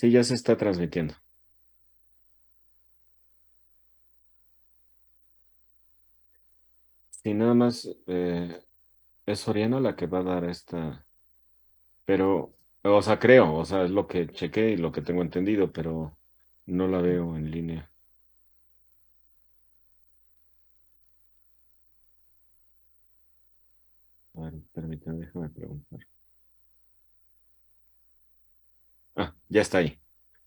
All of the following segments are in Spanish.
Sí, ya se está transmitiendo. Sí, nada más es Oriana la que va a dar esta, pero, o sea, creo, o sea, es lo que chequé y lo que tengo entendido, pero no la veo en línea. A ver, permítame, déjame preguntar. Ah, ya está ahí.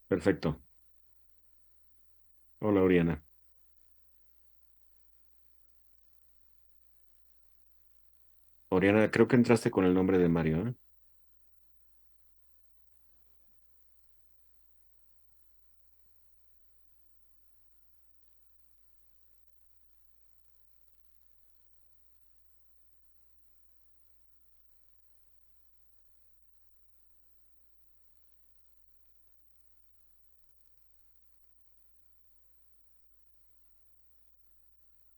Perfecto. Hola, Oriana. Oriana, creo que entraste con el nombre de Mario, ¿eh?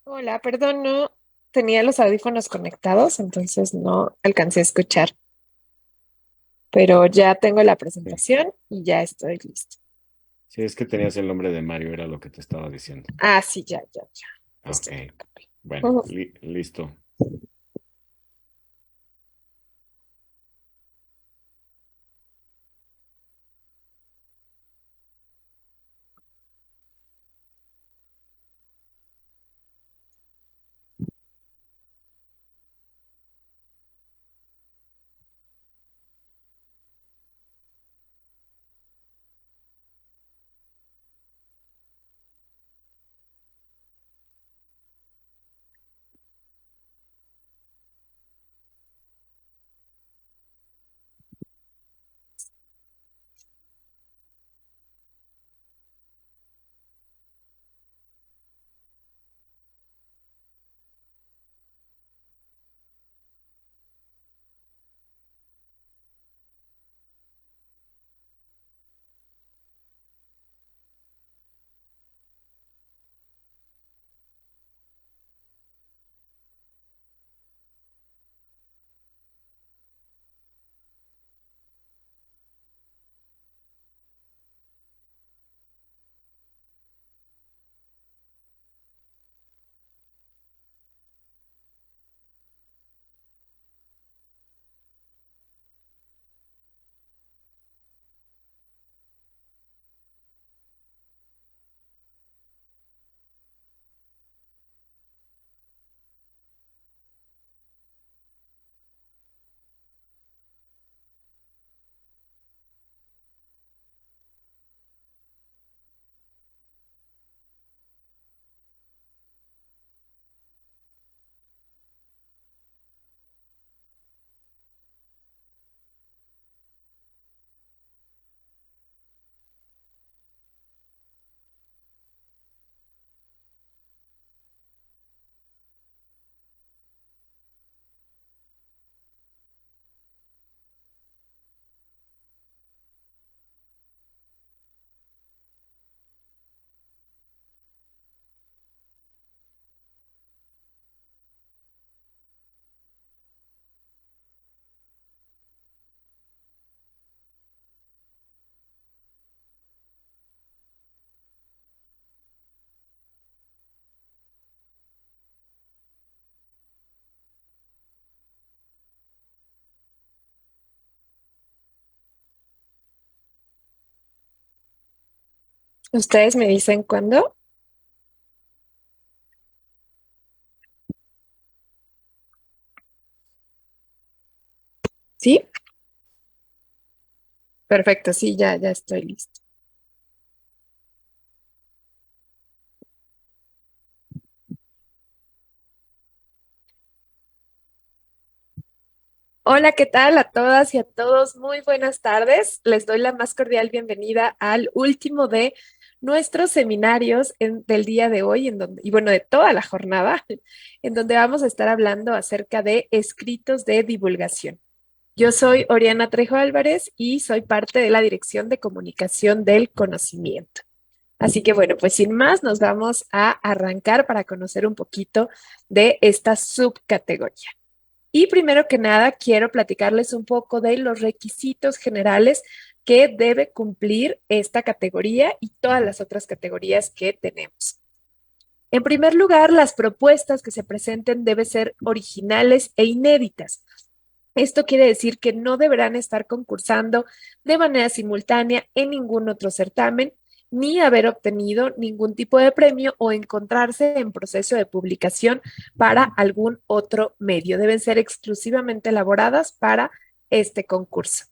Hola, perdón, no tenía los audífonos conectados, entonces no alcancé a escuchar, pero ya tengo la Sí. presentación y ya estoy listo. Sí, es que tenías el nombre de Mario, era lo que te estaba diciendo. Ah, sí, ya. Ok, Esto ya lo cambié. bueno, Ujú. listo. ¿Ustedes me dicen cuándo? ¿Sí? Perfecto, sí, ya estoy listo. Hola, ¿qué tal a todas y a todos? Muy buenas tardes. Les doy la más cordial bienvenida al último de nuestros seminarios del día de hoy, y bueno, de toda la jornada, en donde vamos a estar hablando acerca de escritos de divulgación. Yo soy Oriana Trejo Álvarez y soy parte de la Dirección de Comunicación del Conocimiento. Así que bueno, pues sin más, nos vamos a arrancar para conocer un poquito de esta subcategoría. Y primero que nada, quiero platicarles un poco de los requisitos generales que debe cumplir esta categoría y todas las otras categorías que tenemos. En primer lugar, las propuestas que se presenten deben ser originales e inéditas. Esto quiere decir que no deberán estar concursando de manera simultánea en ningún otro certamen, ni haber obtenido ningún tipo de premio o encontrarse en proceso de publicación para algún otro medio. Deben ser exclusivamente elaboradas para este concurso.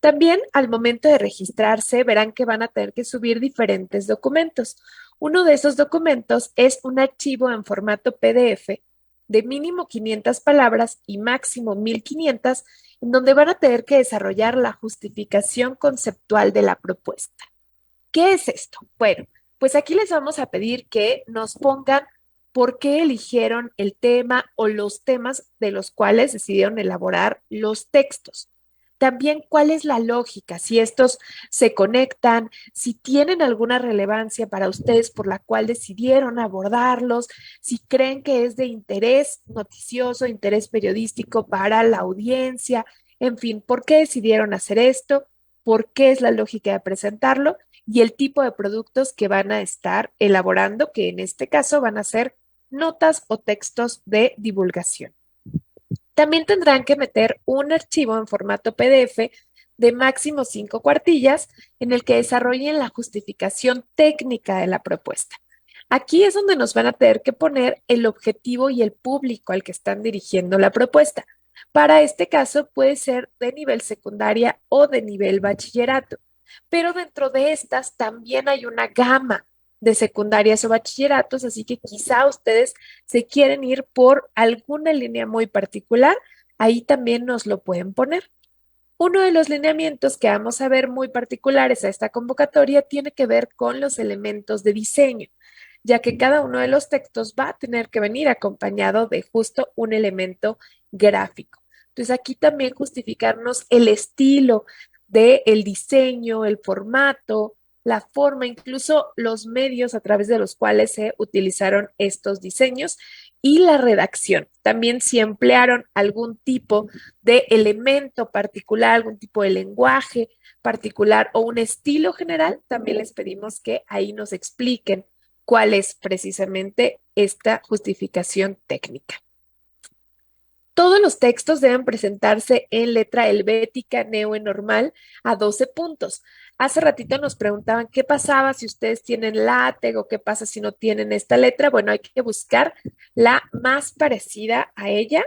También al momento de registrarse verán que van a tener que subir diferentes documentos. Uno de esos documentos es un archivo en formato PDF de mínimo 500 palabras y máximo 1500, en donde van a tener que desarrollar la justificación conceptual de la propuesta. ¿Qué es esto? Bueno, pues aquí les vamos a pedir que nos pongan por qué eligieron el tema o los temas de los cuales decidieron elaborar los textos. También cuál es la lógica, si estos se conectan, si tienen alguna relevancia para ustedes por la cual decidieron abordarlos, si creen que es de interés noticioso, interés periodístico para la audiencia, en fin, por qué decidieron hacer esto, por qué es la lógica de presentarlo y el tipo de productos que van a estar elaborando, que en este caso van a ser notas o textos de divulgación. También tendrán que meter un archivo en formato PDF de máximo 5 cuartillas en el que desarrollen la justificación técnica de la propuesta. Aquí es donde nos van a tener que poner el objetivo y el público al que están dirigiendo la propuesta. Para este caso puede ser de nivel secundaria o de nivel bachillerato, pero dentro de estas también hay una gama de secundarias o bachilleratos, así que quizá ustedes se quieren ir por alguna línea muy particular, ahí también nos lo pueden poner. Uno de los lineamientos que vamos a ver muy particulares a esta convocatoria tiene que ver con los elementos de diseño, ya que cada uno de los textos va a tener que venir acompañado de justo un elemento gráfico. Entonces aquí también justificarnos el estilo del diseño, el formato, la forma, incluso los medios a través de los cuales se utilizaron estos diseños y la redacción. También si emplearon algún tipo de elemento particular, algún tipo de lenguaje particular o un estilo general, también les pedimos que ahí nos expliquen cuál es precisamente esta justificación técnica. Todos los textos deben presentarse en letra helvética neonormal a 12 puntos. Hace ratito nos preguntaban qué pasaba si ustedes tienen látex o qué pasa si no tienen esta letra. Bueno, hay que buscar la más parecida a ella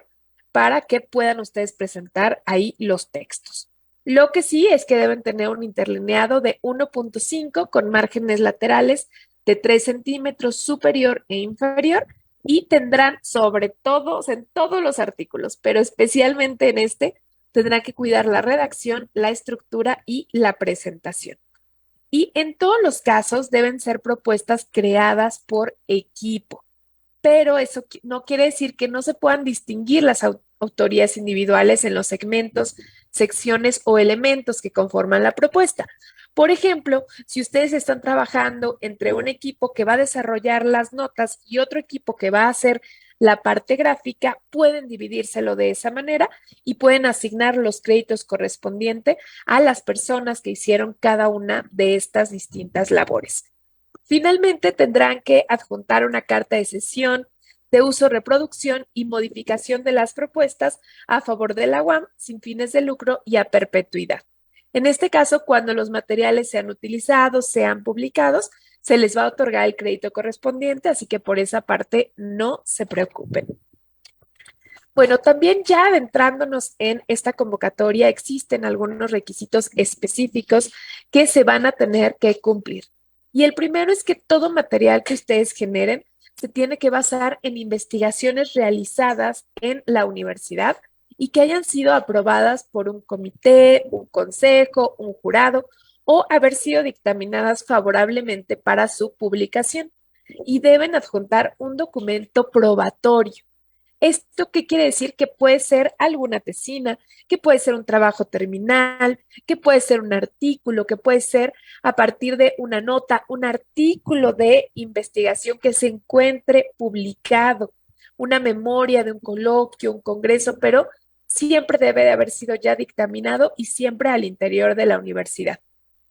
para que puedan ustedes presentar ahí los textos. Lo que sí es que deben tener un interlineado de 1.5 con márgenes laterales de 3 centímetros superior e inferior y tendrán sobre todo en todos los artículos, pero especialmente en este, tendrán que cuidar la redacción, la estructura y la presentación. Y en todos los casos deben ser propuestas creadas por equipo, pero eso no quiere decir que no se puedan distinguir las autorías individuales en los segmentos, secciones o elementos que conforman la propuesta. Por ejemplo, si ustedes están trabajando entre un equipo que va a desarrollar las notas y otro equipo que va a hacer la parte gráfica, pueden dividírselo de esa manera y pueden asignar los créditos correspondientes a las personas que hicieron cada una de estas distintas labores. Finalmente, tendrán que adjuntar una carta de cesión, de uso, reproducción y modificación de las propuestas a favor de la UAM sin fines de lucro y a perpetuidad. En este caso, cuando los materiales sean utilizados, sean publicados, se les va a otorgar el crédito correspondiente, así que por esa parte no se preocupen. Bueno, también ya adentrándonos en esta convocatoria, existen algunos requisitos específicos que se van a tener que cumplir. Y el primero es que todo material que ustedes generen se tiene que basar en investigaciones realizadas en la universidad y que hayan sido aprobadas por un comité, un consejo, un jurado o haber sido dictaminadas favorablemente para su publicación. Y deben adjuntar un documento probatorio. ¿Esto qué quiere decir? Que puede ser alguna tesina, que puede ser un trabajo terminal, que puede ser un artículo, que puede ser a partir de una nota, un artículo de investigación que se encuentre publicado, una memoria de un coloquio, un congreso, pero siempre debe de haber sido ya dictaminado y siempre al interior de la universidad.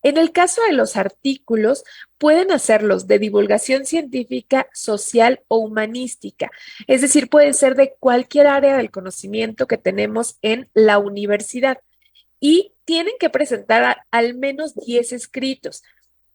En el caso de los artículos, pueden hacerlos de divulgación científica, social o humanística, es decir, pueden ser de cualquier área del conocimiento que tenemos en la universidad y tienen que presentar al menos 10 escritos,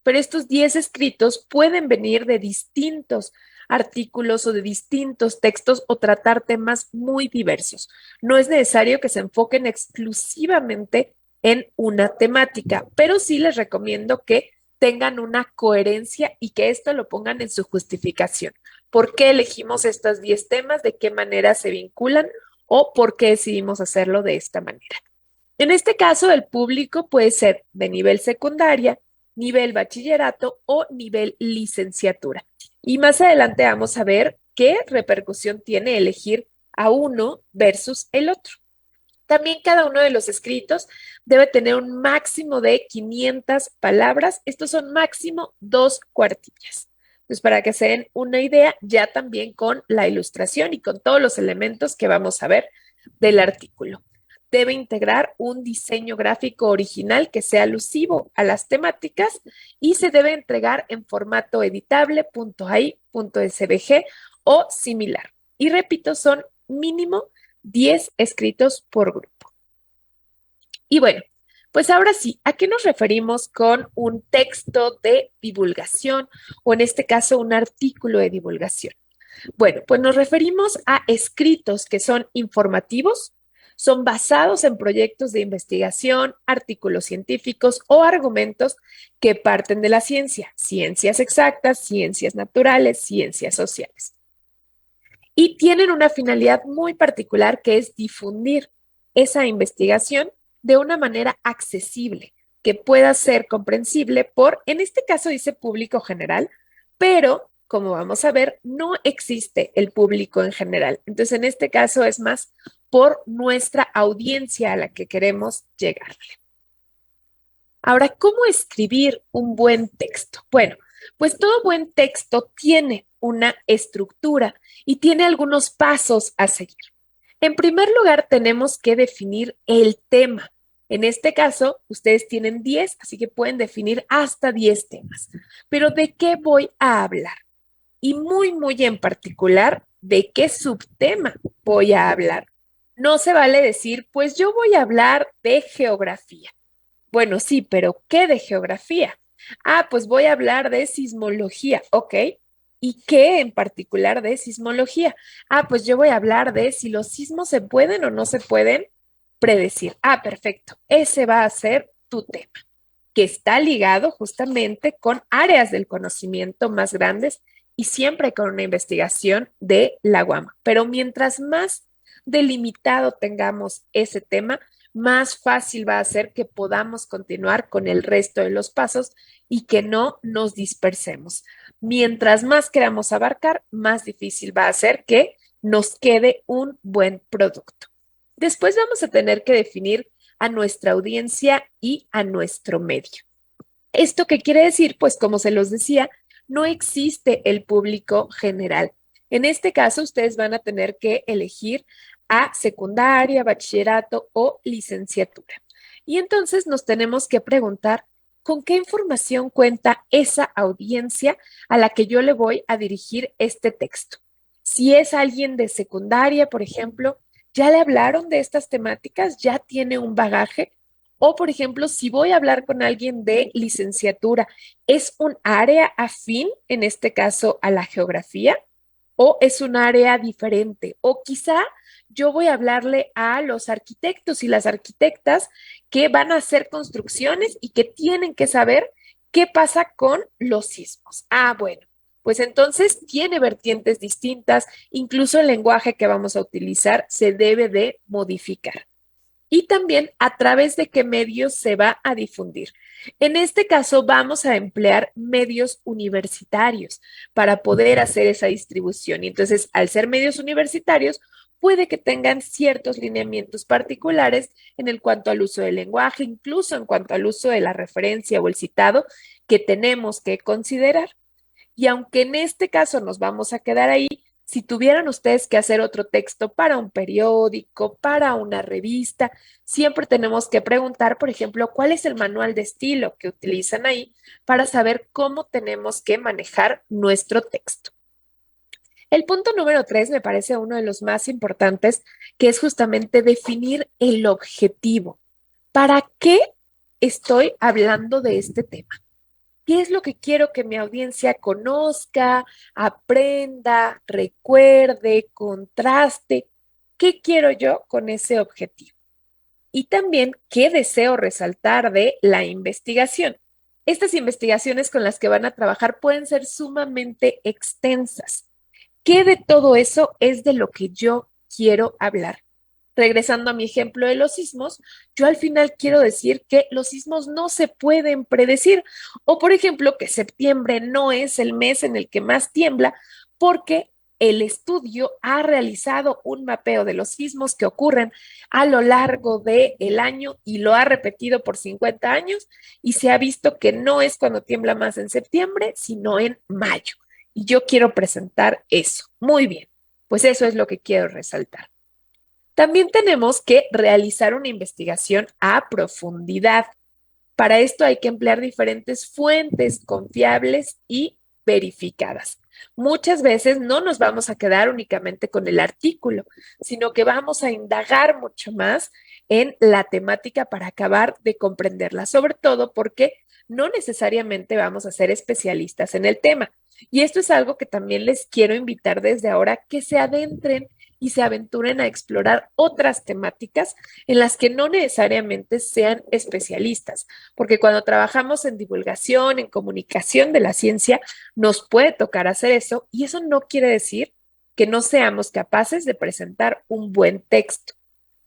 pero estos 10 escritos pueden venir de distintos artículos o de distintos textos o tratar temas muy diversos. No es necesario que se enfoquen exclusivamente en una temática, pero sí les recomiendo que tengan una coherencia y que esto lo pongan en su justificación. ¿Por qué elegimos estos 10 temas? ¿De qué manera se vinculan? ¿O por qué decidimos hacerlo de esta manera? En este caso, el público puede ser de nivel secundaria, nivel bachillerato o nivel licenciatura. Y más adelante vamos a ver qué repercusión tiene elegir a uno versus el otro. También cada uno de los escritos debe tener un máximo de 500 palabras. Estos son máximo 2 cuartillas. Entonces, para que se den una idea, ya también con la ilustración y con todos los elementos que vamos a ver del artículo. Debe integrar un diseño gráfico original que sea alusivo a las temáticas y se debe entregar en formato editable, .ai, .svg o similar. Y repito, son mínimo 10 escritos por grupo. Y bueno, pues ahora sí, ¿a qué nos referimos con un texto de divulgación o en este caso un artículo de divulgación? Bueno, pues nos referimos a escritos que son informativos, son basados en proyectos de investigación, artículos científicos o argumentos que parten de la ciencia, ciencias exactas, ciencias naturales, ciencias sociales. Y tienen una finalidad muy particular que es difundir esa investigación de una manera accesible, que pueda ser comprensible por, en este caso dice público general, pero como vamos a ver, no existe el público en general. Entonces, en este caso es más por nuestra audiencia a la que queremos llegar. Ahora, ¿cómo escribir un buen texto? Bueno, pues todo buen texto tiene una estructura y tiene algunos pasos a seguir. En primer lugar, tenemos que definir el tema. En este caso, ustedes tienen 10, así que pueden definir hasta 10 temas. Pero ¿de qué voy a hablar? Y muy en particular, ¿de qué subtema voy a hablar? No se vale decir, pues yo voy a hablar de geografía. Bueno, sí, pero ¿qué de geografía? Ah, pues voy a hablar de sismología, ok. ¿Y qué en particular de sismología? Ah, pues yo voy a hablar de si los sismos se pueden o no se pueden predecir. Ah, perfecto. Ese va a ser tu tema, que está ligado justamente con áreas del conocimiento más grandes y siempre con una investigación de la UAM. Pero mientras más delimitado tengamos ese tema, más fácil va a ser que podamos continuar con el resto de los pasos y que no nos dispersemos. Mientras más queramos abarcar, más difícil va a ser que nos quede un buen producto. Después vamos a tener que definir a nuestra audiencia y a nuestro medio. ¿Esto qué quiere decir? Pues como se los decía, no existe el público general. En este caso, ustedes van a tener que elegir a secundaria, bachillerato o licenciatura. Y entonces nos tenemos que preguntar con qué información cuenta esa audiencia a la que yo le voy a dirigir este texto. Si es alguien de secundaria, por ejemplo, ¿ya le hablaron de estas temáticas? ¿Ya tiene un bagaje? O, por ejemplo, si voy a hablar con alguien de licenciatura, ¿es un área afín, en este caso, a la geografía? ¿O es un área diferente? O quizá yo voy a hablarle a los arquitectos y las arquitectas que van a hacer construcciones y que tienen que saber qué pasa con los sismos. Ah, bueno, pues entonces tiene vertientes distintas, incluso el lenguaje que vamos a utilizar se debe de modificar y también a través de qué medios se va a difundir. En este caso, vamos a emplear medios universitarios para poder hacer esa distribución. Y entonces, al ser medios universitarios, puede que tengan ciertos lineamientos particulares en el cuanto al uso del lenguaje, incluso en cuanto al uso de la referencia o el citado que tenemos que considerar. Y aunque en este caso nos vamos a quedar ahí, Si tuvieran ustedes que hacer otro texto para un periódico, para una revista, siempre tenemos que preguntar, por ejemplo, cuál es el manual de estilo que utilizan ahí para saber cómo tenemos que manejar nuestro texto. El punto número 3 me parece uno de los más importantes, que es justamente definir el objetivo. ¿Para qué estoy hablando de este tema? ¿Qué es lo que quiero que mi audiencia conozca, aprenda, recuerde, contraste? ¿Qué quiero yo con ese objetivo? Y también, ¿qué deseo resaltar de la investigación? Estas investigaciones con las que van a trabajar pueden ser sumamente extensas. ¿Qué de todo eso es de lo que yo quiero hablar? Regresando a mi ejemplo de los sismos, yo al final quiero decir que los sismos no se pueden predecir, o por ejemplo que septiembre no es el mes en el que más tiembla porque el estudio ha realizado un mapeo de los sismos que ocurren a lo largo del año y lo ha repetido por 50 años y se ha visto que no es cuando tiembla más en septiembre, sino en mayo. Y yo quiero presentar eso. Muy bien, pues eso es lo que quiero resaltar. También tenemos que realizar una investigación a profundidad. Para esto hay que emplear diferentes fuentes confiables y verificadas. Muchas veces no nos vamos a quedar únicamente con el artículo, sino que vamos a indagar mucho más en la temática para acabar de comprenderla, sobre todo porque no necesariamente vamos a ser especialistas en el tema. Y esto es algo que también les quiero invitar desde ahora, que se adentren y se aventuren a explorar otras temáticas en las que no necesariamente sean especialistas, porque cuando trabajamos en divulgación, en comunicación de la ciencia, nos puede tocar hacer eso y eso no quiere decir que no seamos capaces de presentar un buen texto.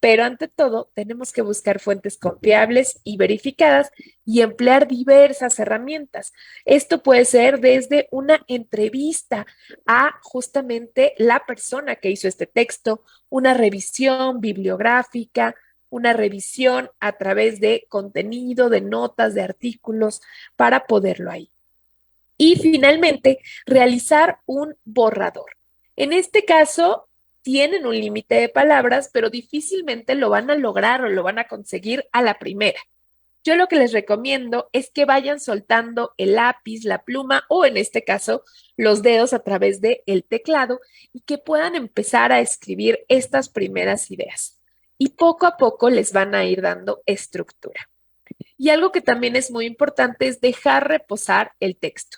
Pero ante todo, tenemos que buscar fuentes confiables y verificadas y emplear diversas herramientas. Esto puede ser desde una entrevista a justamente la persona que hizo este texto, una revisión bibliográfica, una revisión a través de contenido, de notas, de artículos, para poderlo ahí. Y finalmente, realizar un borrador. En este caso, tienen un límite de palabras, pero difícilmente lo van a lograr o lo van a conseguir a la primera. Yo lo que les recomiendo es que vayan soltando el lápiz, la pluma o en este caso los dedos a través del teclado y que puedan empezar a escribir estas primeras ideas. Y poco a poco les van a ir dando estructura. Y algo que también es muy importante es dejar reposar el texto.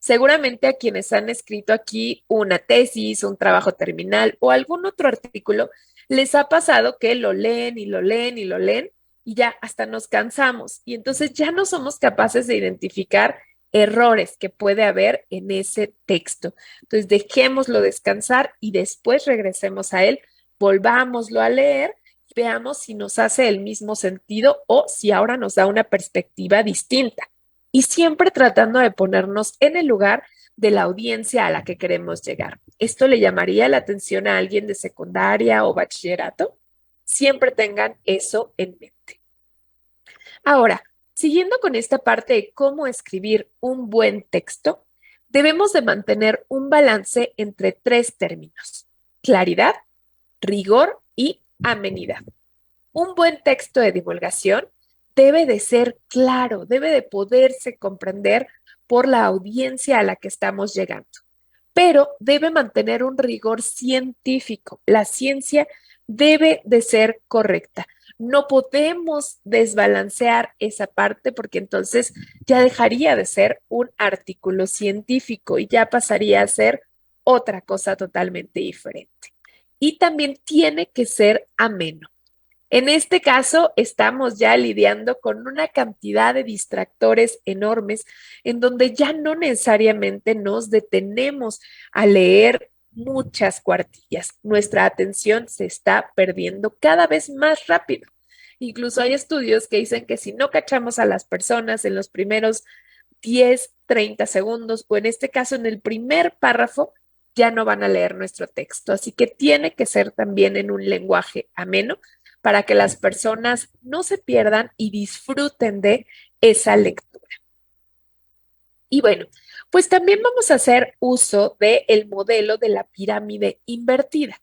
Seguramente a quienes han escrito aquí una tesis, un trabajo terminal o algún otro artículo, les ha pasado que lo leen y lo leen y lo leen y ya hasta nos cansamos y entonces ya no somos capaces de identificar errores que puede haber en ese texto. Entonces dejémoslo descansar y después regresemos a él, volvámoslo a leer, veamos si nos hace el mismo sentido o si ahora nos da una perspectiva distinta. Y siempre tratando de ponernos en el lugar de la audiencia a la que queremos llegar. ¿Esto le llamaría la atención a alguien de secundaria o bachillerato? Siempre tengan eso en mente. Ahora, siguiendo con esta parte de cómo escribir un buen texto, debemos de mantener un balance entre tres términos: claridad, rigor y amenidad. Un buen texto de divulgación debe de ser claro, debe de poderse comprender por la audiencia a la que estamos llegando, pero debe mantener un rigor científico. La ciencia debe de ser correcta. No podemos desbalancear esa parte porque entonces ya dejaría de ser un artículo científico y ya pasaría a ser otra cosa totalmente diferente. Y también tiene que ser ameno. En este caso, estamos ya lidiando con una cantidad de distractores enormes en donde ya no necesariamente nos detenemos a leer muchas cuartillas. Nuestra atención se está perdiendo cada vez más rápido. Incluso hay estudios que dicen que si no cachamos a las personas en los primeros 10, 30 segundos o en este caso en el primer párrafo, ya no van a leer nuestro texto. Así que tiene que ser también en un lenguaje ameno para que las personas no se pierdan y disfruten de esa lectura. Y bueno, pues también vamos a hacer uso del modelo de la pirámide invertida.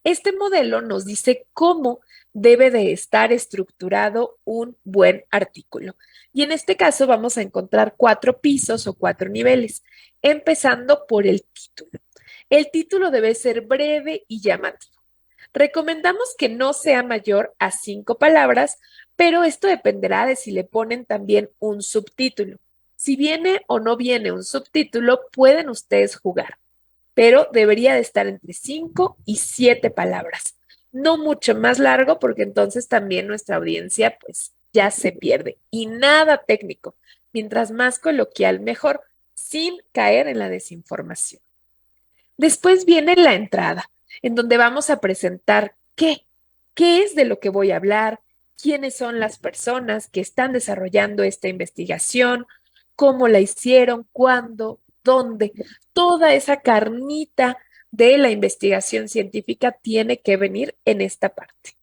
Este modelo nos dice cómo debe de estar estructurado un buen artículo. Y en este caso vamos a encontrar cuatro pisos o cuatro niveles, empezando por el título. El título debe ser breve y llamativo. Recomendamos que no sea mayor a 5 palabras, pero esto dependerá de si le ponen también un subtítulo. Si viene o no viene un subtítulo, pueden ustedes jugar, pero debería de estar entre 5 y 7 palabras. No mucho más largo porque entonces también nuestra audiencia pues ya se pierde. Y nada técnico. Mientras más coloquial, mejor, sin caer en la desinformación. Después viene la entrada, en donde vamos a presentar qué es de lo que voy a hablar, quiénes son las personas que están desarrollando esta investigación, cómo la hicieron, cuándo, dónde. Toda esa carnita de la investigación científica tiene que venir en esta parte.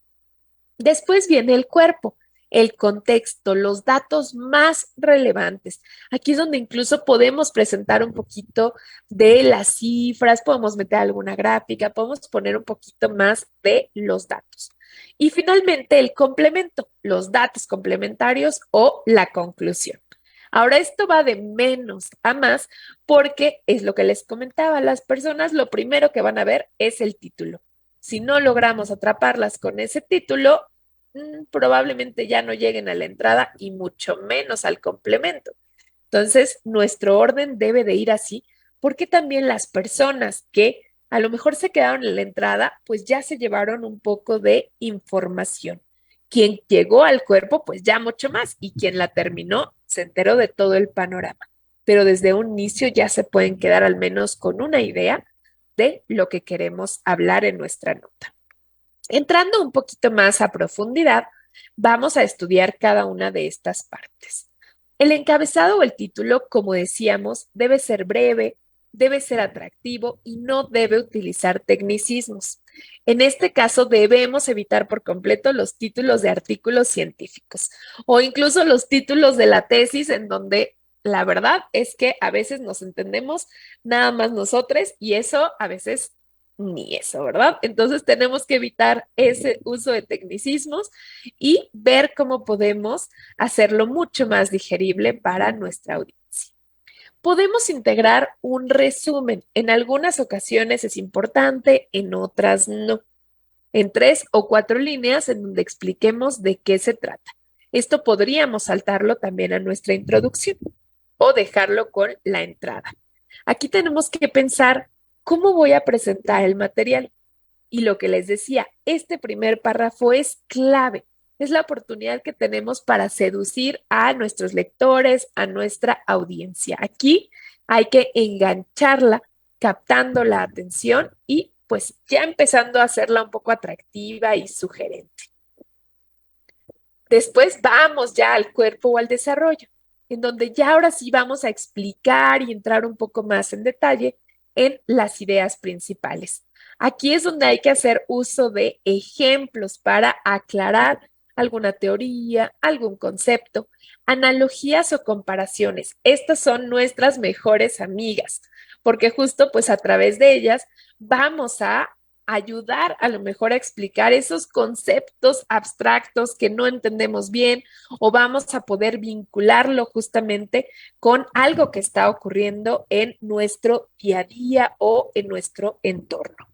Después viene el cuerpo, el contexto, los datos más relevantes. Aquí es donde incluso podemos presentar un poquito de las cifras, podemos meter alguna gráfica, podemos poner un poquito más de los datos. Y finalmente el complemento, los datos complementarios o la conclusión. Ahora esto va de menos a más porque es lo que les comentaba, las personas lo primero que van a ver es el título. Si no logramos atraparlas con ese título, probablemente ya no lleguen a la entrada y mucho menos al complemento. Entonces, nuestro orden debe de ir así, porque también las personas que a lo mejor se quedaron en la entrada, pues ya se llevaron un poco de información. Quien llegó al cuerpo, pues ya mucho más, y quien la terminó, se enteró de todo el panorama. Pero desde un inicio ya se pueden quedar al menos con una idea de lo que queremos hablar en nuestra nota. Entrando un poquito más a profundidad, vamos a estudiar cada una de estas partes. El encabezado o el título, como decíamos, debe ser breve, debe ser atractivo y no debe utilizar tecnicismos. En este caso, debemos evitar por completo los títulos de artículos científicos o incluso los títulos de la tesis en donde la verdad es que a veces nos entendemos nada más nosotros y eso a veces ni eso, ¿verdad? Entonces tenemos que evitar ese uso de tecnicismos y ver cómo podemos hacerlo mucho más digerible para nuestra audiencia. Podemos integrar un resumen. En algunas ocasiones es importante, en otras no. En 3 o 4 líneas en donde expliquemos de qué se trata. Esto podríamos saltarlo también a nuestra introducción o dejarlo con la entrada. Aquí tenemos que pensar cómo voy a presentar el material. Y lo que les decía, este primer párrafo es clave. Es la oportunidad que tenemos para seducir a nuestros lectores, a nuestra audiencia. Aquí hay que engancharla, captando la atención y pues ya empezando a hacerla un poco atractiva y sugerente. Después vamos ya al cuerpo o al desarrollo, en donde ya ahora sí vamos a explicar y entrar un poco más en detalle en las ideas principales. Aquí es donde hay que hacer uso de ejemplos para aclarar alguna teoría, algún concepto, analogías o comparaciones. Estas son nuestras mejores amigas, porque justo pues a través de ellas vamos a ayudar a lo mejor a explicar esos conceptos abstractos que no entendemos bien o vamos a poder vincularlo justamente con algo que está ocurriendo en nuestro día a día o en nuestro entorno.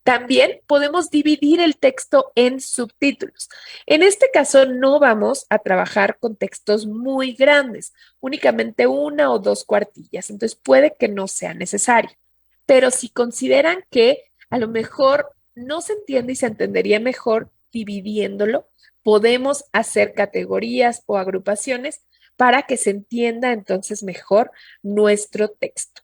También podemos dividir el texto en subtítulos. En este caso no vamos a trabajar con textos muy grandes, únicamente 1 o 2 cuartillas, entonces puede que no sea necesario. Pero si consideran que a lo mejor no se entiende y se entendería mejor dividiéndolo, podemos hacer categorías o agrupaciones para que se entienda entonces mejor nuestro texto.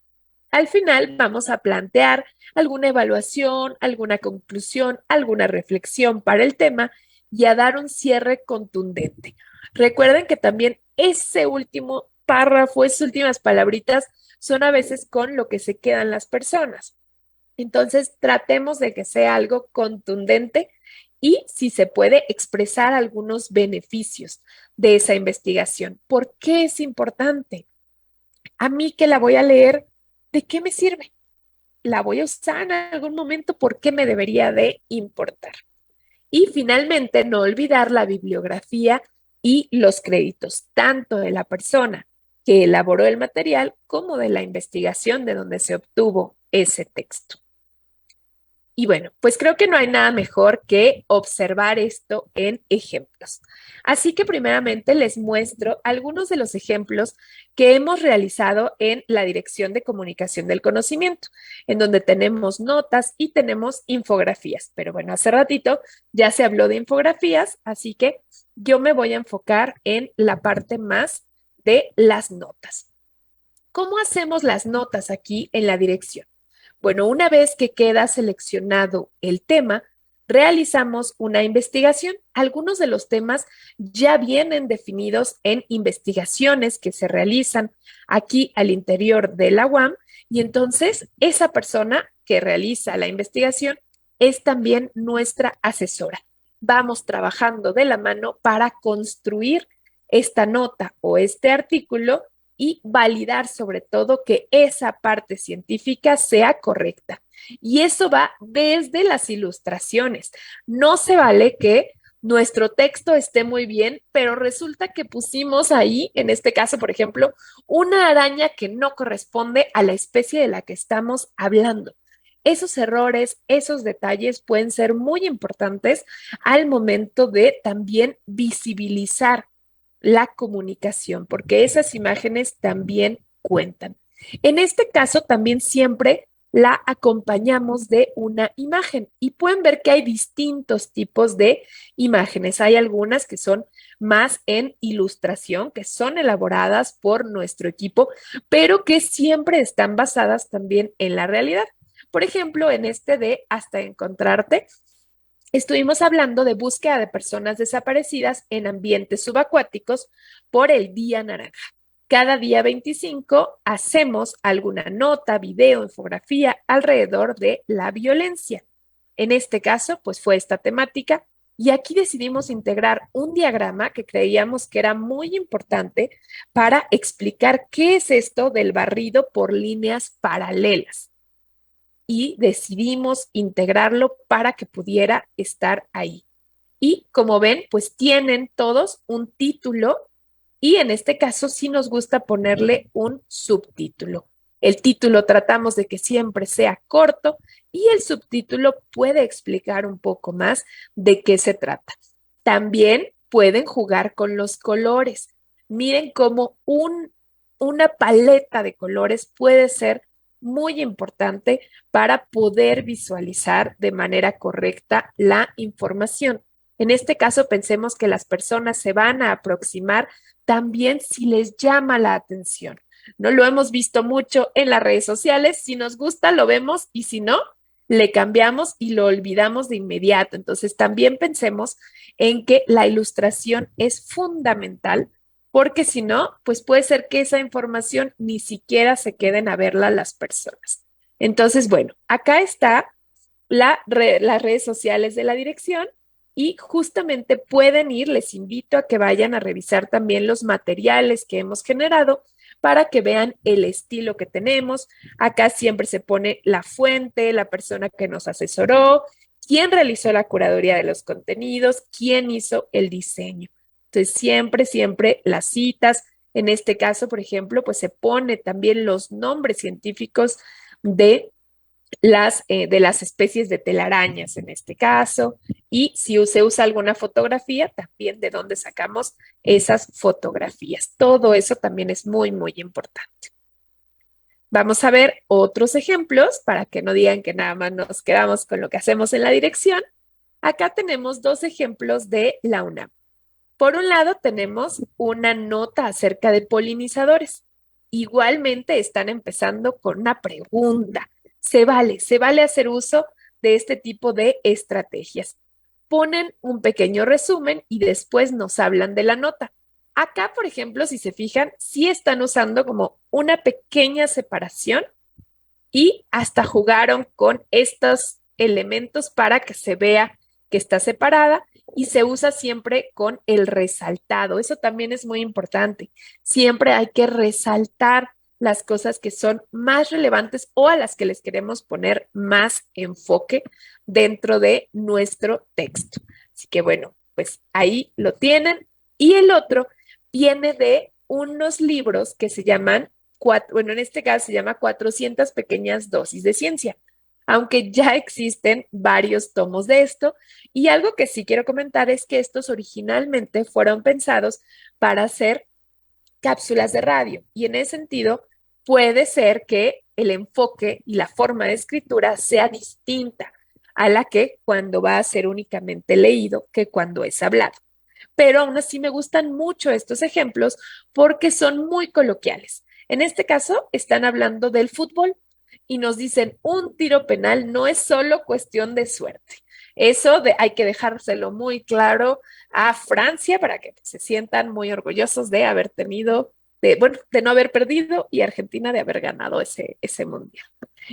Al final vamos a plantear alguna evaluación, alguna conclusión, alguna reflexión para el tema y a dar un cierre contundente. Recuerden que también ese último párrafo, esas últimas palabritas son a veces con lo que se quedan las personas. Entonces, tratemos de que sea algo contundente y, si se puede, expresar algunos beneficios de esa investigación. ¿Por qué es importante? A mí que la voy a leer, ¿de qué me sirve? ¿La voy a usar en algún momento? ¿Por qué me debería de importar? Y finalmente, no olvidar la bibliografía y los créditos, tanto de la persona que elaboró el material como de la investigación de donde se obtuvo ese texto. Y bueno, pues creo que no hay nada mejor que observar esto en ejemplos. Así que primeramente les muestro algunos de los ejemplos que hemos realizado en la Dirección de Comunicación del Conocimiento, en donde tenemos notas y tenemos infografías. Pero bueno, hace ratito ya se habló de infografías, así que yo me voy a enfocar en la parte más de las notas. ¿Cómo hacemos las notas aquí en la dirección? Bueno, una vez que queda seleccionado el tema, realizamos una investigación. Algunos de los temas ya vienen definidos en investigaciones que se realizan aquí al interior de la UAM y entonces esa persona que realiza la investigación es también nuestra asesora. Vamos trabajando de la mano para construir esta nota o este artículo y validar sobre todo que esa parte científica sea correcta. Y eso va desde las ilustraciones. No se vale que nuestro texto esté muy bien, pero resulta que pusimos ahí, en este caso, por ejemplo, una araña que no corresponde a la especie de la que estamos hablando. Esos errores, esos detalles pueden ser muy importantes al momento de también visibilizar la comunicación, porque esas imágenes también cuentan. En este caso, también siempre la acompañamos de una imagen y pueden ver que hay distintos tipos de imágenes. Hay algunas que son más en ilustración, que son elaboradas por nuestro equipo, pero que siempre están basadas también en la realidad. Por ejemplo, en este de Hasta encontrarte, estuvimos hablando de búsqueda de personas desaparecidas en ambientes subacuáticos por el Día Naranja. Cada día 25 hacemos alguna nota, video, infografía alrededor de la violencia. En este caso, pues fue esta temática y aquí decidimos integrar un diagrama que creíamos que era muy importante para explicar qué es esto del barrido por líneas paralelas y decidimos integrarlo para que pudiera estar ahí. Y como ven, pues tienen todos un título y en este caso sí nos gusta ponerle un subtítulo. El título tratamos de que siempre sea corto y el subtítulo puede explicar un poco más de qué se trata. También pueden jugar con los colores. Miren cómo una paleta de colores puede ser muy importante para poder visualizar de manera correcta la información. En este caso, pensemos que las personas se van a aproximar también si les llama la atención. No lo hemos visto mucho en las redes sociales. Si nos gusta, lo vemos y si no, le cambiamos y lo olvidamos de inmediato. Entonces, también pensemos en que la ilustración es fundamental porque si no, pues puede ser que esa información ni siquiera se queden a verla las personas. Entonces, bueno, acá está las redes sociales de la dirección y justamente pueden ir, les invito a que vayan a revisar también los materiales que hemos generado para que vean el estilo que tenemos. Acá siempre se pone la fuente, la persona que nos asesoró, quién realizó la curaduría de los contenidos, quién hizo el diseño. Entonces, siempre las citas. En este caso, por ejemplo, pues se pone también los nombres científicos de de las especies de telarañas en este caso, y si se usa alguna fotografía, también de dónde sacamos esas fotografías. Todo eso también es muy importante. Vamos a ver otros ejemplos para que no digan que nada más nos quedamos con lo que hacemos en la dirección. Acá tenemos dos ejemplos de la UNAM. Por un lado, tenemos una nota acerca de polinizadores. Igualmente están empezando con una pregunta. Se vale hacer uso de este tipo de estrategias. Ponen un pequeño resumen y después nos hablan de la nota. Acá, por ejemplo, si se fijan, sí están usando como una pequeña separación y hasta jugaron con estos elementos para que se vea que está separada y se usa siempre con el resaltado. Eso también es muy importante. Siempre hay que resaltar las cosas que son más relevantes o a las que les queremos poner más enfoque dentro de nuestro texto. Así que bueno, pues ahí lo tienen. Y el otro viene de unos libros que se llaman, bueno, en este caso se llama 400 pequeñas dosis de ciencia, aunque ya existen varios tomos de esto. Y algo que sí quiero comentar es que estos originalmente fueron pensados para hacer cápsulas de radio. Y en ese sentido, puede ser que el enfoque y la forma de escritura sea distinta a la que cuando va a ser únicamente leído que cuando es hablado. Pero aún así me gustan mucho estos ejemplos porque son muy coloquiales. En este caso, están hablando del fútbol y nos dicen, un tiro penal no es solo cuestión de suerte. Hay que dejárselo muy claro a Francia para que se sientan muy orgullosos de haber tenido, bueno, de no haber perdido y Argentina de haber ganado ese mundial.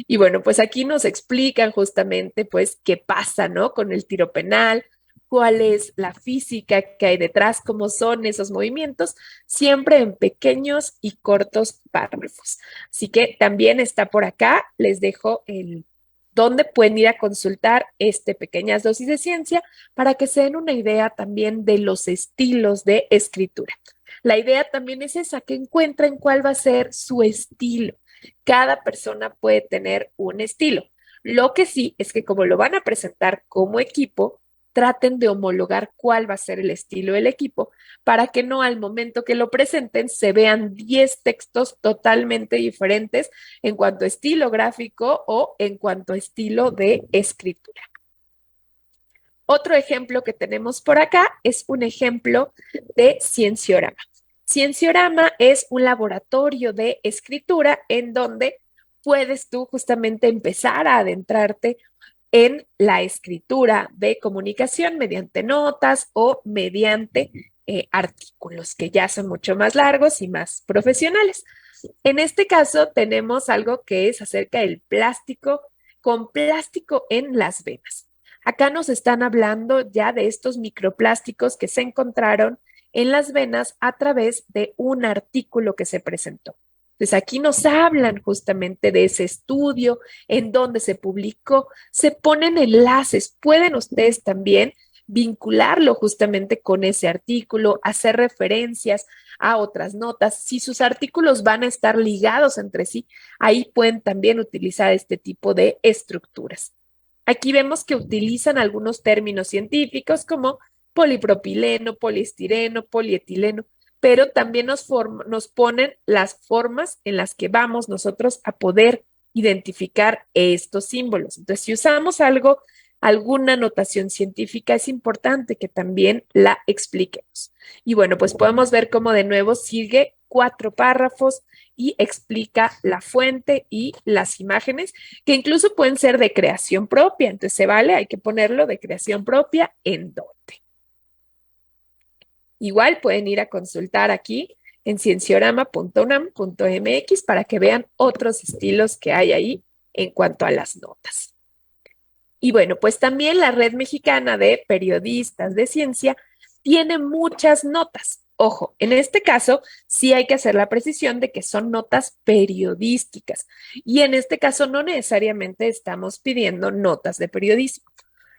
Y bueno, pues aquí nos explican justamente pues qué pasa, ¿no? Con el tiro penal, cuál es la física que hay detrás, cómo son esos movimientos, siempre en pequeños y cortos párrafos. Así que también está por acá, les dejo el donde pueden ir a consultar pequeñas dosis de ciencia para que se den una idea también de los estilos de escritura. La idea también es esa, que encuentren cuál va a ser su estilo. Cada persona puede tener un estilo. Lo que sí es que como lo van a presentar como equipo, traten de homologar cuál va a ser el estilo del equipo para que no al momento que lo presenten se vean 10 textos totalmente diferentes en cuanto a estilo gráfico o en cuanto a estilo de escritura. Otro ejemplo que tenemos por acá es un ejemplo de Cienciorama. Cienciorama es un laboratorio de escritura en donde puedes tú justamente empezar a adentrarte en la escritura de comunicación mediante notas o mediante artículos que ya son mucho más largos y más profesionales. En este caso tenemos algo que es acerca del plástico, con plástico en las venas. Acá nos están hablando ya de estos microplásticos que se encontraron en las venas a través de un artículo que se presentó. Entonces aquí nos hablan justamente de ese estudio, en donde se publicó, se ponen enlaces, pueden ustedes también vincularlo justamente con ese artículo, hacer referencias a otras notas. Si sus artículos van a estar ligados entre sí, ahí pueden también utilizar este tipo de estructuras. Aquí vemos que utilizan algunos términos científicos como polipropileno, poliestireno, polietileno, pero también nos ponen las formas en las que vamos nosotros a poder identificar estos símbolos. Entonces, si usamos alguna notación científica, es importante que también la expliquemos. Y bueno, pues podemos ver cómo de nuevo sigue 4 párrafos y explica la fuente y las imágenes, que incluso pueden ser de creación propia. Entonces, se vale, hay que ponerlo de creación propia en dónde. Igual pueden ir a consultar aquí en cienciorama.unam.mx para que vean otros estilos que hay ahí en cuanto a las notas. Y bueno, pues también la Red Mexicana de Periodistas de Ciencia tiene muchas notas. Ojo, en este caso sí hay que hacer la precisión de que son notas periodísticas y en este caso no necesariamente estamos pidiendo notas de periodismo.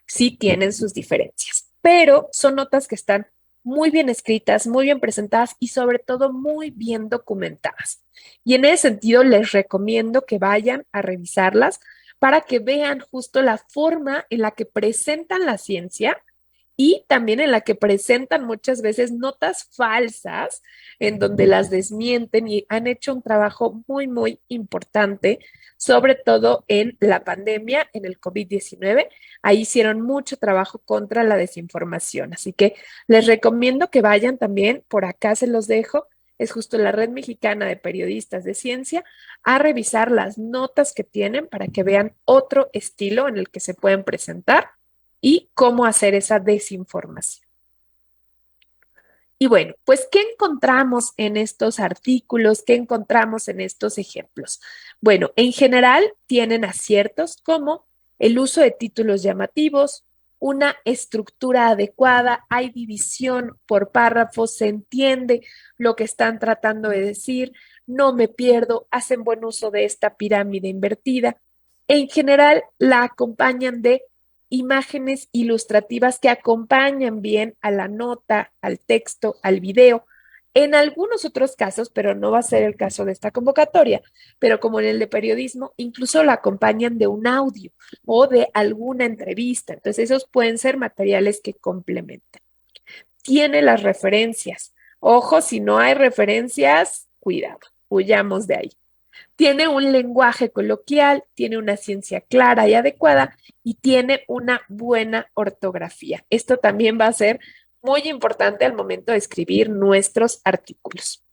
Sí tienen sus diferencias, pero son notas que están muy bien escritas, muy bien presentadas y sobre todo muy bien documentadas. Y en ese sentido les recomiendo que vayan a revisarlas para que vean justo la forma en la que presentan la ciencia y también en la que presentan muchas veces notas falsas en donde las desmienten y han hecho un trabajo muy, muy importante, sobre todo en la pandemia, en el COVID-19. Ahí hicieron mucho trabajo contra la desinformación. Así que les recomiendo que vayan también, por acá se los dejo, es justo la Red Mexicana de Periodistas de Ciencia, a revisar las notas que tienen para que vean otro estilo en el que se pueden presentar y cómo hacer esa desinformación. Y bueno, pues, ¿qué encontramos en estos artículos? ¿Qué encontramos en estos ejemplos? Bueno, en general tienen aciertos como el uso de títulos llamativos, una estructura adecuada, hay división por párrafos, se entiende lo que están tratando de decir, no me pierdo, hacen buen uso de esta pirámide invertida. En general, la acompañan de imágenes ilustrativas que acompañan bien a la nota, al texto, al video. En algunos otros casos, pero no va a ser el caso de esta convocatoria, pero como en el de periodismo, incluso la acompañan de un audio o de alguna entrevista. Entonces, esos pueden ser materiales que complementan. Tiene las referencias. Ojo, si no hay referencias, cuidado, huyamos de ahí. Tiene un lenguaje coloquial, tiene una ciencia clara y adecuada y tiene una buena ortografía. Esto también va a ser muy importante al momento de escribir nuestros artículos.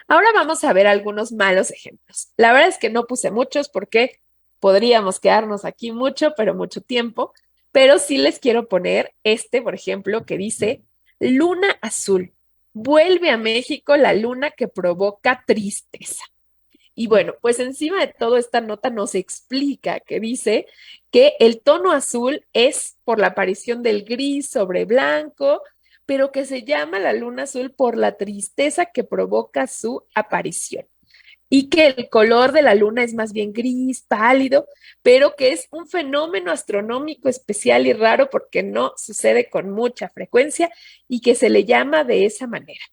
Ahora vamos a ver algunos malos ejemplos. La verdad es que no puse muchos porque podríamos quedarnos aquí mucho, pero mucho tiempo. Pero sí les quiero poner este, por ejemplo, que dice Luna Azul. Vuelve a México la luna que provoca tristeza. Y bueno, pues encima de todo esta nota nos explica que dice que el tono azul es por la aparición del gris sobre blanco, pero que se llama la luna azul por la tristeza que provoca su aparición. Y que el color de la luna es más bien gris, pálido, pero que es un fenómeno astronómico especial y raro porque no sucede con mucha frecuencia y que se le llama de esa manera.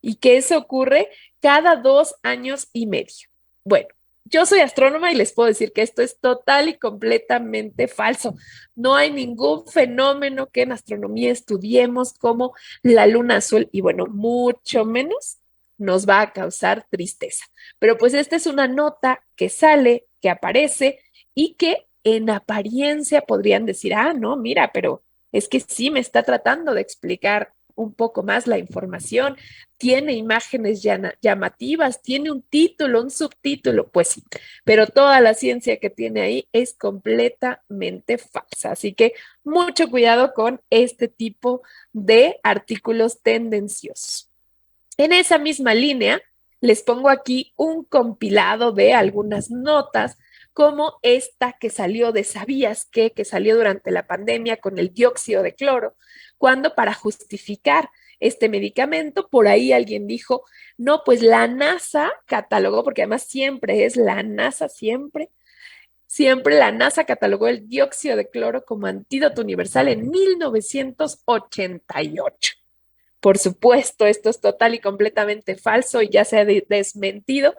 Y que eso ocurre cada 2 años y medio. Bueno, yo soy astrónoma y les puedo decir que esto es total y completamente falso. No hay ningún fenómeno que en astronomía estudiemos como la luna azul y bueno, mucho menos nos va a causar tristeza. Pero pues esta es una nota que sale, que aparece y que en apariencia podrían decir, ah, no, mira, pero es que sí me está tratando de explicar un poco más la información, tiene imágenes llamativas, tiene un título, un subtítulo, pues sí, pero toda la ciencia que tiene ahí es completamente falsa. Así que mucho cuidado con este tipo de artículos tendenciosos. En esa misma línea, les pongo aquí un compilado de algunas notas, como esta que salió de ¿Sabías qué? Que salió durante la pandemia con el dióxido de cloro, cuando para justificar este medicamento, por ahí alguien dijo, no, pues la NASA catalogó, porque además siempre es la NASA, siempre la NASA catalogó el dióxido de cloro como antídoto universal en 1988. Por supuesto, esto es total y completamente falso y ya se ha desmentido,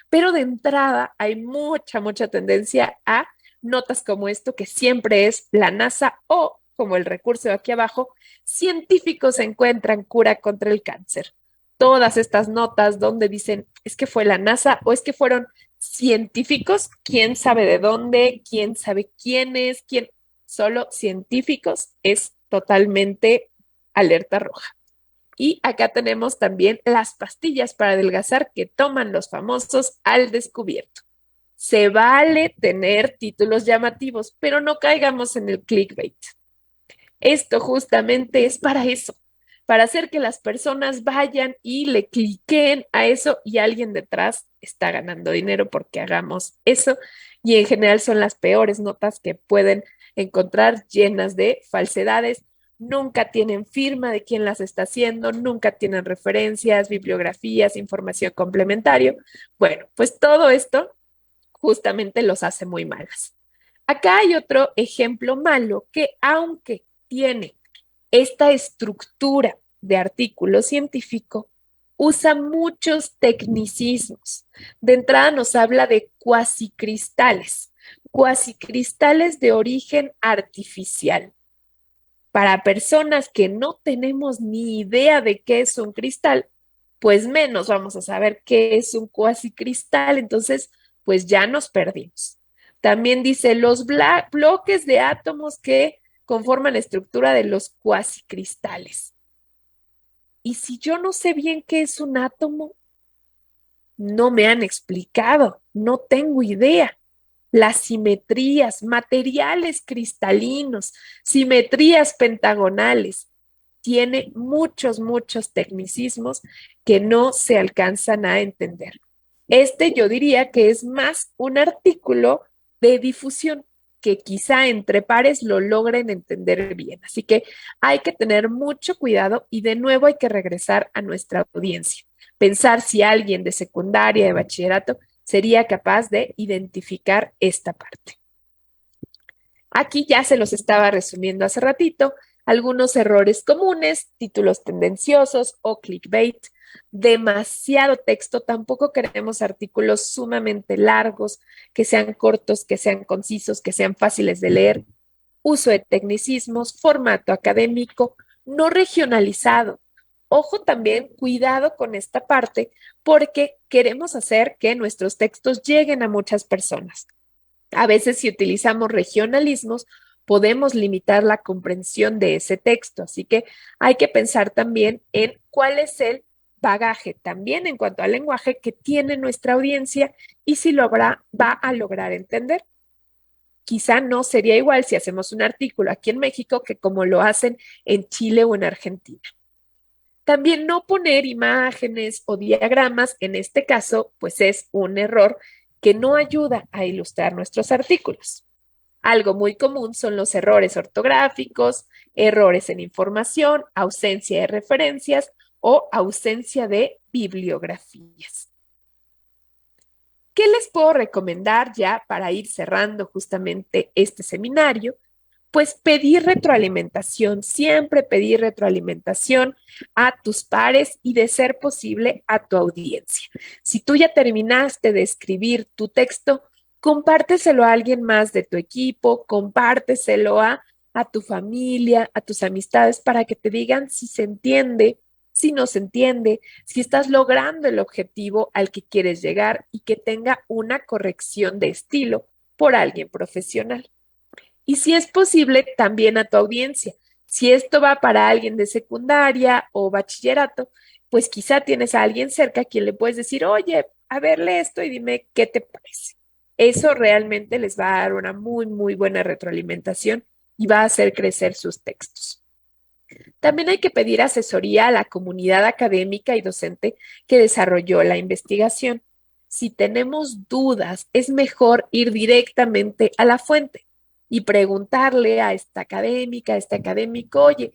pero de entrada hay mucha tendencia a notas como esto, que siempre es la NASA o, como el recurso de aquí abajo, científicos encuentran cura contra el cáncer. Todas estas notas donde dicen es que fue la NASA o es que fueron científicos, quién sabe de dónde, quién sabe quién es, quién, solo científicos, es totalmente alerta roja. Y acá tenemos también las pastillas para adelgazar que toman los famosos al descubierto. Se vale tener títulos llamativos, pero no caigamos en el clickbait. Esto justamente es para eso, para hacer que las personas vayan y le cliquen a eso y alguien detrás está ganando dinero porque hagamos eso. Y en general son las peores notas que pueden encontrar, llenas de falsedades. Nunca tienen firma de quién las está haciendo, nunca tienen referencias, bibliografías, información complementario. Bueno, pues todo esto justamente los hace muy malas. Acá hay otro ejemplo malo que aunque tiene esta estructura de artículo científico, usa muchos tecnicismos. De entrada nos habla de cuasicristales de origen artificial. Para personas que no tenemos ni idea de qué es un cristal, pues menos vamos a saber qué es un cuasicristal, entonces pues ya nos perdimos. También dice los bloques de átomos que conforman la estructura de los cuasicristales. Y si yo no sé bien qué es un átomo, no me han explicado, no tengo idea. Las simetrías, materiales cristalinos, simetrías pentagonales, tiene muchos tecnicismos que no se alcanzan a entender. Este yo diría que es más un artículo de difusión que quizá entre pares lo logren entender bien. Así que hay que tener mucho cuidado y de nuevo hay que regresar a nuestra audiencia. Pensar si alguien de secundaria, de bachillerato, sería capaz de identificar esta parte. Aquí ya se los estaba resumiendo hace ratito, algunos errores comunes, títulos tendenciosos o clickbait, demasiado texto, tampoco queremos artículos sumamente largos, que sean cortos, que sean concisos, que sean fáciles de leer, uso de tecnicismos, formato académico, no regionalizado. Ojo también, cuidado con esta parte, porque queremos hacer que nuestros textos lleguen a muchas personas. A veces si utilizamos regionalismos, podemos limitar la comprensión de ese texto, así que hay que pensar también en cuál es el bagaje también en cuanto al lenguaje que tiene nuestra audiencia y si va a lograr entender. Quizá no sería igual si hacemos un artículo aquí en México que como lo hacen en Chile o en Argentina. También no poner imágenes o diagramas, en este caso, pues es un error que no ayuda a ilustrar nuestros artículos. Algo muy común son los errores ortográficos, errores en información, ausencia de referencias o ausencia de bibliografías. ¿Qué les puedo recomendar ya para ir cerrando justamente este seminario? Pues pedir retroalimentación, siempre pedir retroalimentación a tus pares y de ser posible a tu audiencia. Si tú ya terminaste de escribir tu texto, compárteselo a alguien más de tu equipo, compárteselo a tu familia, a tus amistades para que te digan si se entiende, si no se entiende, si estás logrando el objetivo al que quieres llegar y que tenga una corrección de estilo por alguien profesional. Y si es posible, también a tu audiencia. Si esto va para alguien de secundaria o bachillerato, pues quizá tienes a alguien cerca a quien le puedes decir, oye, a ver, lee esto y dime qué te parece. Eso realmente les va a dar una muy, muy buena retroalimentación y va a hacer crecer sus textos. También hay que pedir asesoría a la comunidad académica y docente que desarrolló la investigación. Si tenemos dudas, es mejor ir directamente a la fuente y preguntarle a esta académica, a este académico, oye,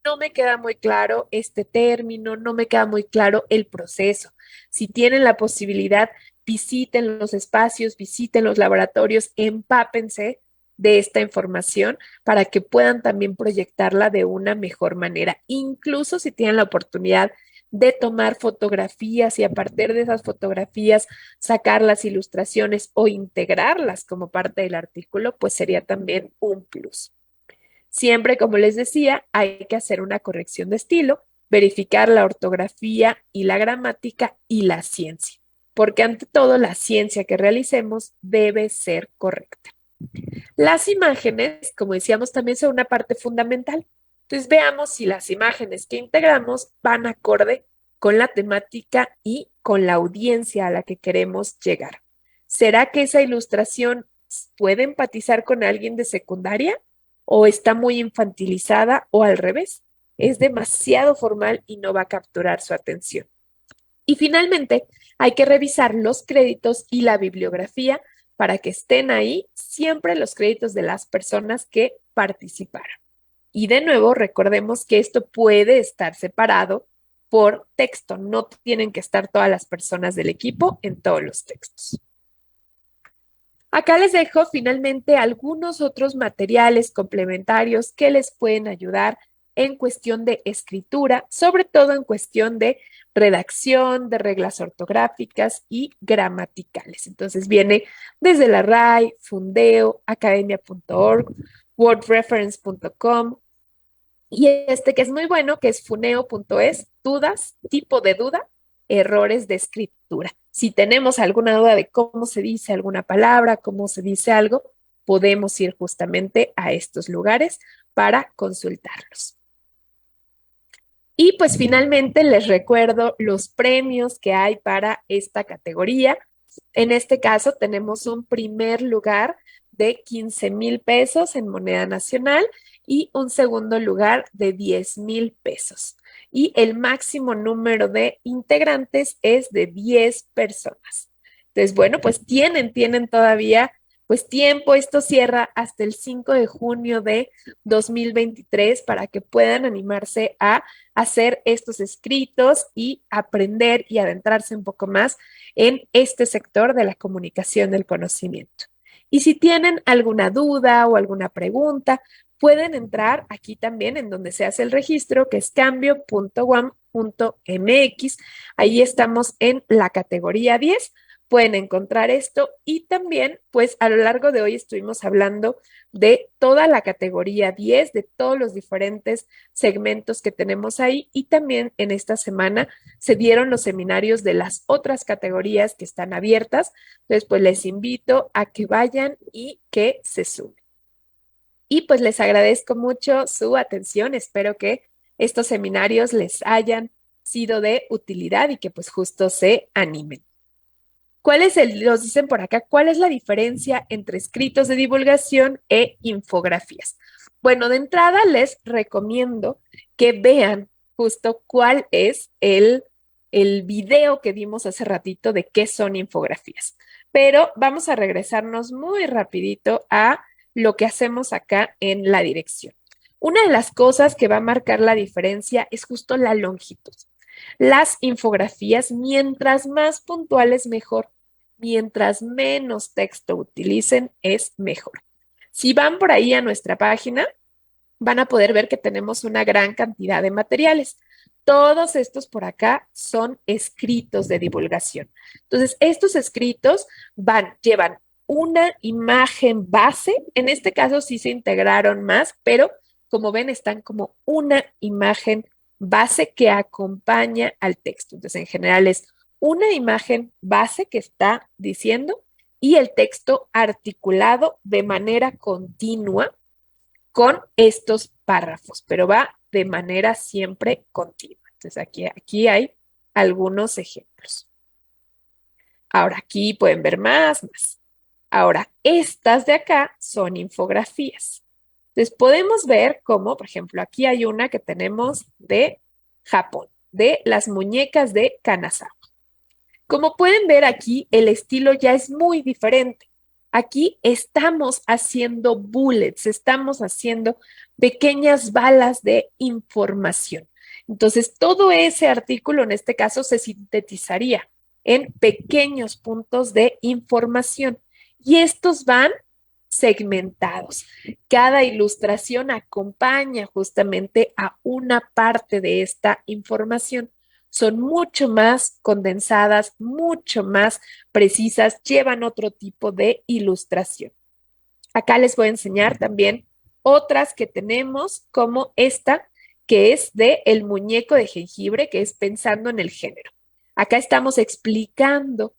no me queda muy claro este término, no me queda muy claro el proceso. Si tienen la posibilidad, visiten los espacios, visiten los laboratorios, empápense de esta información para que puedan también proyectarla de una mejor manera. Incluso si tienen la oportunidad de tomar fotografías y a partir de esas fotografías sacar las ilustraciones o integrarlas como parte del artículo, pues sería también un plus. Siempre, como les decía, hay que hacer una corrección de estilo, verificar la ortografía y la gramática y la ciencia, porque ante todo la ciencia que realicemos debe ser correcta. Las imágenes, como decíamos, también son una parte fundamental. Entonces veamos si las imágenes que integramos van acorde con la temática y con la audiencia a la que queremos llegar. ¿Será que esa ilustración puede empatizar con alguien de secundaria o está muy infantilizada o al revés? Es demasiado formal y no va a capturar su atención. Y finalmente, hay que revisar los créditos y la bibliografía para que estén ahí siempre los créditos de las personas que participaron. Y de nuevo, recordemos que esto puede estar separado por texto. No tienen que estar todas las personas del equipo en todos los textos. Acá les dejo finalmente algunos otros materiales complementarios que les pueden ayudar en cuestión de escritura, sobre todo en cuestión de redacción, de reglas ortográficas y gramaticales. Entonces viene desde la RAI, Fundeo, academia.org, wordreference.com y este que es muy bueno, que es funeo.es, dudas, tipo de duda, errores de escritura. Si tenemos alguna duda de cómo se dice alguna palabra, cómo se dice algo, podemos ir justamente a estos lugares para consultarlos. Y pues finalmente les recuerdo los premios que hay para esta categoría. En este caso tenemos un primer lugar de 15,000 pesos en moneda nacional y un segundo lugar de 10,000 pesos. Y el máximo número de integrantes es de 10 personas. Entonces, bueno, pues tienen todavía pues tiempo. Esto cierra hasta el 5 de junio de 2023 para que puedan animarse a hacer estos escritos y aprender y adentrarse un poco más en este sector de la comunicación del conocimiento. Y si tienen alguna duda o alguna pregunta, pueden entrar aquí también en donde se hace el registro, que es cambio.guam.mx. Ahí estamos en la categoría 10. Pueden encontrar esto y también, pues a lo largo de hoy estuvimos hablando de toda la categoría 10, de todos los diferentes segmentos que tenemos ahí y también en esta semana se dieron los seminarios de las otras categorías que están abiertas. Entonces, pues les invito a que vayan y que se sumen. Y pues les agradezco mucho su atención. Espero que estos seminarios les hayan sido de utilidad y que pues justo se animen. Nos dicen por acá, ¿cuál es la diferencia entre escritos de divulgación e infografías? Bueno, de entrada les recomiendo que vean justo cuál es el video que vimos hace ratito de qué son infografías. Pero vamos a regresarnos muy rapidito a lo que hacemos acá en la dirección. Una de las cosas que va a marcar la diferencia es justo la longitud. Las infografías, mientras más puntuales, mejor. Mientras menos texto utilicen, es mejor. Si van por ahí a nuestra página, van a poder ver que tenemos una gran cantidad de materiales. Todos estos por acá son escritos de divulgación. Entonces, estos escritos llevan una imagen base. En este caso sí se integraron más, pero como ven, están como una imagen base que acompaña al texto. Entonces, en general es una imagen base que está diciendo y el texto articulado de manera continua con estos párrafos, pero va de manera siempre continua. Entonces, aquí hay algunos ejemplos. Ahora, aquí pueden ver más. Ahora, estas de acá son infografías. Entonces, podemos ver cómo, por ejemplo, aquí hay una que tenemos de Japón, de las muñecas de Kanazawa. Como pueden ver aquí, el estilo ya es muy diferente. Aquí estamos haciendo bullets, estamos haciendo pequeñas balas de información. Entonces, todo ese artículo en este caso se sintetizaría en pequeños puntos de información y estos van segmentados. Cada ilustración acompaña justamente a una parte de esta información. Son mucho más condensadas, mucho más precisas, llevan otro tipo de ilustración. Acá les voy a enseñar también otras que tenemos, como esta, que es de el muñeco de jengibre, que es pensando en el género. Acá estamos explicando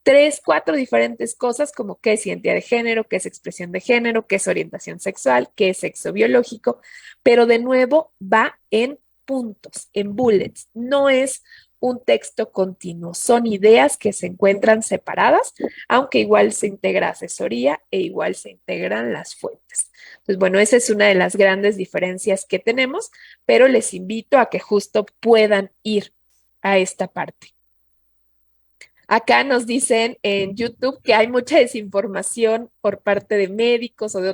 3, 4 diferentes cosas como qué es identidad de género, qué es expresión de género, qué es orientación sexual, qué es sexo biológico, pero de nuevo va en puntos, en bullets, no es un texto continuo, son ideas que se encuentran separadas, aunque igual se integra asesoría e igual se integran las fuentes. Entonces, bueno, esa es una de las grandes diferencias que tenemos, pero les invito a que justo puedan ir a esta parte. Acá nos dicen en YouTube que hay mucha desinformación por parte de médicos o de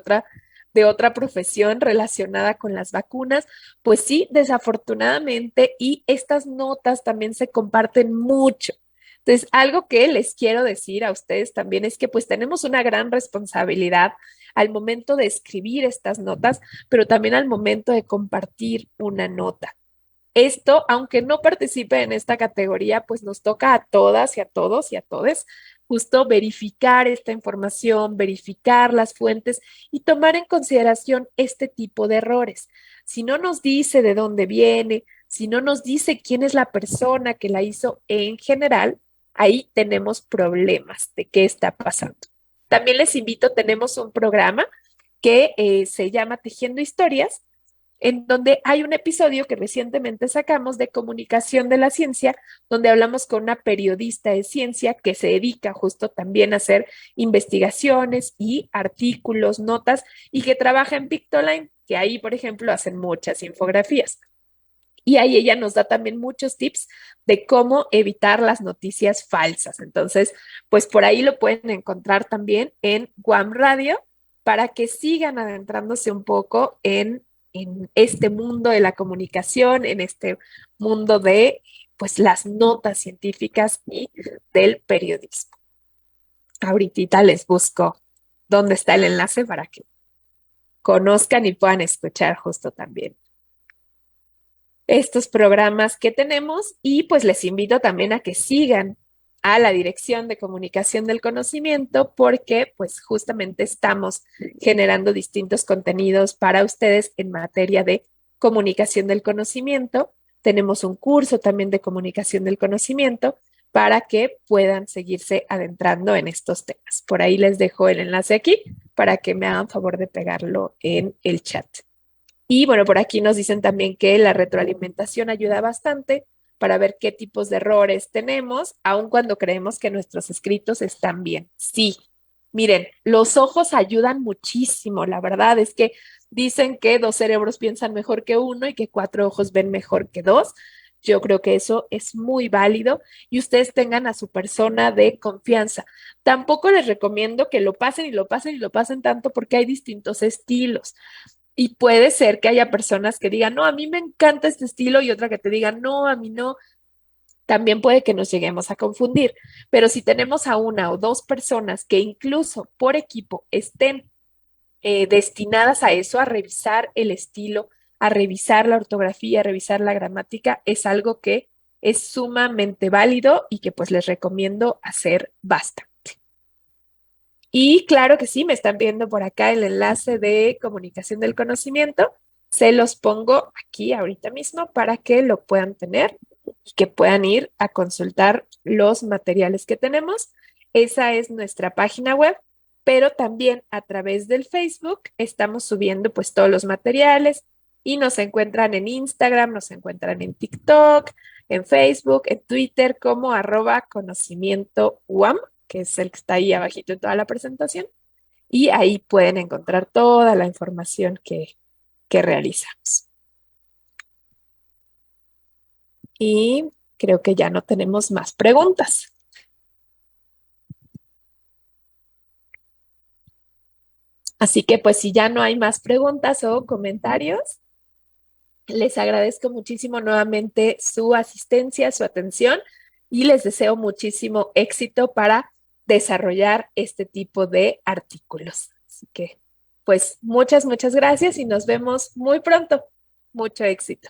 otra profesión relacionada con las vacunas. Pues sí, desafortunadamente, y estas notas también se comparten mucho. Entonces, algo que les quiero decir a ustedes también es que pues tenemos una gran responsabilidad al momento de escribir estas notas, pero también al momento de compartir una nota. Esto, aunque no participe en esta categoría, pues nos toca a todas y a todos y a todes justo verificar esta información, verificar las fuentes y tomar en consideración este tipo de errores. Si no nos dice de dónde viene, si no nos dice quién es la persona que la hizo en general, ahí tenemos problemas de qué está pasando. También les invito, tenemos un programa que se llama Tejiendo Historias, en donde hay un episodio que recientemente sacamos de comunicación de la ciencia, donde hablamos con una periodista de ciencia que se dedica justo también a hacer investigaciones y artículos, notas, y que trabaja en Pictoline, que ahí, por ejemplo, hacen muchas infografías. Y ahí ella nos da también muchos tips de cómo evitar las noticias falsas. Entonces, pues por ahí lo pueden encontrar también en Guam Radio para que sigan adentrándose un poco en este mundo de la comunicación, en este mundo de pues las notas científicas y del periodismo. Ahorita les busco dónde está el enlace para que conozcan y puedan escuchar justo también estos programas que tenemos y pues les invito también a que sigan a la Dirección de Comunicación del Conocimiento porque pues justamente estamos generando distintos contenidos para ustedes en materia de comunicación del conocimiento. Tenemos un curso también de comunicación del conocimiento para que puedan seguirse adentrando en estos temas. Por ahí les dejo el enlace aquí para que me hagan favor de pegarlo en el chat. Y bueno, por aquí nos dicen también que la retroalimentación ayuda bastante para ver qué tipos de errores tenemos, aun cuando creemos que nuestros escritos están bien. Sí, miren, los ojos ayudan muchísimo. La verdad es que dicen que dos cerebros piensan mejor que uno y que cuatro ojos ven mejor que dos. Yo creo que eso es muy válido y ustedes tengan a su persona de confianza. Tampoco les recomiendo que lo pasen y lo pasen y lo pasen tanto porque hay distintos estilos. Y puede ser que haya personas que digan, no, a mí me encanta este estilo y otra que te diga, no, a mí no. También puede que nos lleguemos a confundir. Pero si tenemos a una o dos personas que incluso por equipo estén destinadas a eso, a revisar el estilo, a revisar la ortografía, a revisar la gramática, es algo que es sumamente válido y que pues les recomiendo hacer basta. Y claro que sí, me están viendo por acá el enlace de comunicación del conocimiento. Se los pongo aquí ahorita mismo para que lo puedan tener y que puedan ir a consultar los materiales que tenemos. Esa es nuestra página web, pero también a través del Facebook estamos subiendo pues todos los materiales y nos encuentran en Instagram, nos encuentran en TikTok, en Facebook, en Twitter como @conocimiento UAM, que es el que está ahí abajito en toda la presentación, y ahí pueden encontrar toda la información que realizamos. Y creo que ya no tenemos más preguntas. Así que pues si ya no hay más preguntas o comentarios, les agradezco muchísimo nuevamente su asistencia, su atención y les deseo muchísimo éxito para desarrollar este tipo de artículos. Así que, pues, muchas gracias y nos vemos muy pronto. Mucho éxito.